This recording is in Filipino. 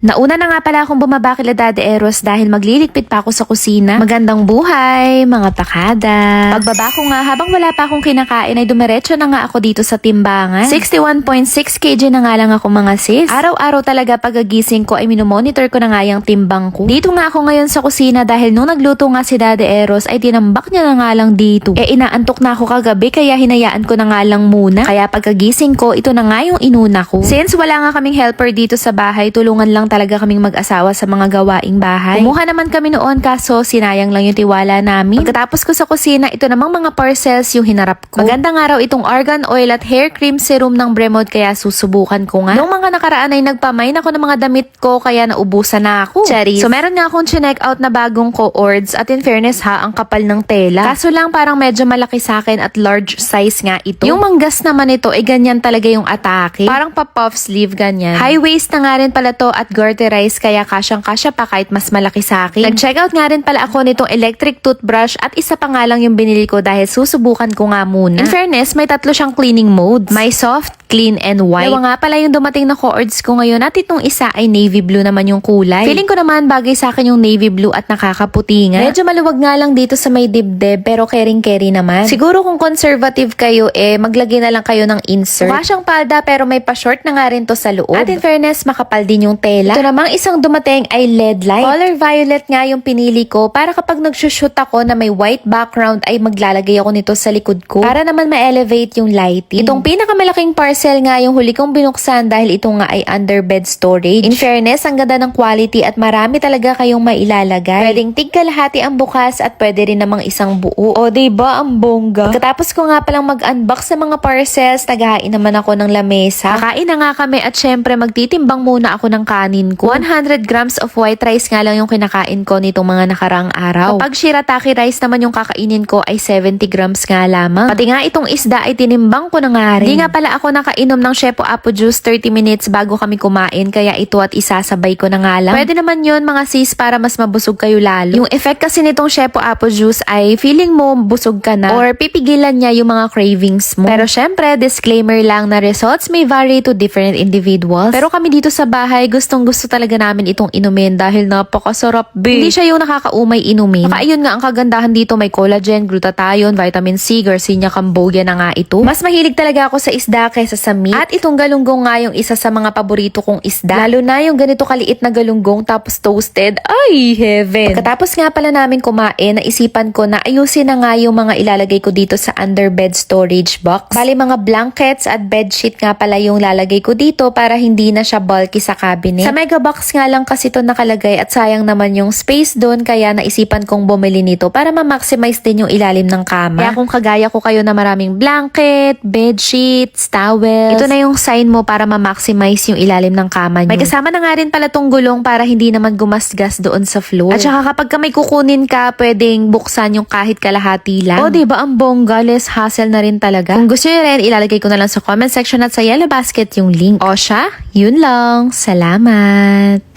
Nauna na nga pala akong bumaba kila Daddy Eros dahil magliligpit pa ako sa kusina. Magandang buhay, mga pakada. Pagbaba ko nga habang wala pa akong kinakain ay dumiretso na nga ako dito sa timbangan. 61.6 kg na nga lang ako mga sis. Araw-araw talaga pagagising ko ay minomonitor ko na nga yung timbang ko. Dito nga ako ngayon sa kusina dahil nung nagluto nga si Daddy Eros ay tinambak niya na nga lang dito. Inaantok na ako kagabi kaya hinayaan ko na nga lang muna. Kaya pagkagising ko ito na nga yung inuna ko. Since wala nga kaming helper dito sa bahay, tulungan lang talaga kaming mag-asawa sa mga gawaing bahay. Kumuha naman kami noon kaso sinayang lang yung tiwala namin. Pagkatapos ko sa kusina, ito namang mga parcels yung hinarap ko. Magandang araw itong argan oil at hair cream serum ng Bremod kaya susubukan ko nga. Nung mga nakaraan ay nagpamain ako ng mga damit ko kaya naubusan na ako. Charis. So meron nga akong chinek out na bagong co-ords at in fairness ha, ang kapal ng tela. Kaso lang parang medyo malaki sa akin at large size nga ito. Yung manggas naman ito ay ganyan talaga yung atake. Parang pa-puff sleeve ganyan. High waist na nga rin pala to at garterize kaya kasyang-kasya pa kahit mas malaki sa akin. Nag-check out nga rin pala ako nitong electric toothbrush at isa pa nga lang yung binili ko dahil susubukan ko nga muna. In fairness, may tatlo siyang cleaning modes. May soft, clean, and white. Dalawa nga pala yung dumating na co-ords ko ngayon at itong isa ay navy blue naman yung kulay. Feeling ko naman bagay sa akin yung navy blue at nakakaputi nga. Medyo maluwag nga lang dito sa may dibdib pero caring-carry naman. Siguro kung conservative kayo maglagay na lang kayo ng insert. Mukha siyang palda pero may pa-short na nga rin to sa loob. At in fairness, makapal din yung tela. Ito namang isang dumating ay LED light. Color violet nga yung pinili ko para kapag nagsushoot ako na may white background ay maglalagay ako nito sa likod ko para naman ma-elevate yung lighting. Itong pinakamalaking parcel nga yung huli kong binuksan dahil ito nga ay under bed storage. In fairness, ang ganda ng quality at marami talaga kayong mailalagay. Pwedeng tigkalahati ang bukas at pwede rin namang isang buo. O diba ang bongga? Pagkatapos ko nga palang mag-unbox sa mga parcels, naghahain naman ako ng lamesa. Kakain na nga kami at syempre magtitimbang muna ako ng kanin ko. 100 grams of white rice nga lang yung kinakain ko nitong mga nakaraang araw. Kapag shirataki rice naman yung kakainin ko ay 70 grams nga lamang. Pati nga itong isda ay tinimbang ko na nga rin. Hindi nga pala ako nakainom ng Shepo Apo Juice 30 minutes bago kami kumain kaya ito at isasabay ko na nga lang. Pwede naman yun mga sis para mas mabusog kayo lalo. Yung effect kasi nitong Shepo Apo Juice ay feeling mo busog ka na or pipigilan niya yung mga cravings mo. Pero syempre, disclaimer lang na results may vary to different individuals. Pero kami dito sa bahay gustong gusto talaga namin itong inumin dahil napakasarap be. Hindi siya yung nakakaumay inumin. Saka ayun nga ang kagandahan dito may collagen, glutathione, vitamin C, Garcinia Cambogia na nga ito. Mas mahilig talaga ako sa isda kaysa sa meat. At itong galunggong nga yung isa sa mga paborito kong isda. Lalo na yung ganito kaliit na galunggong tapos toasted. Ay, heaven! Pagkatapos nga pala namin kumain, naisipan ko na ayusin na nga yung mga ilalagay ko dito sa under bed storage box. Bali mga blankets at bedsheet nga pala yung lalagay ko dito para hindi na siya bulky sa cabinet. Sa mega box nga lang kasi ito nakalagay at sayang naman yung space doon kaya naisipan kong bumili nito para ma-maximize din yung ilalim ng kama. Kaya kung kagaya ko kayo na maraming blanket, bedsheets, towels, ito na yung sign mo para ma-maximize yung ilalim ng kama nyo. May kasama na nga rin pala tong gulong para hindi naman gumasgas doon sa floor. At saka kapag may kukunin ka, pwedeng buksan yung kahit kalahati lang. O diba ang bongga, less hassle na rin talaga. Kung gusto nyo rin, ilalagay ko na lang sa comment section at sa yellow basket yung link. O siya, yun lang. Salamat!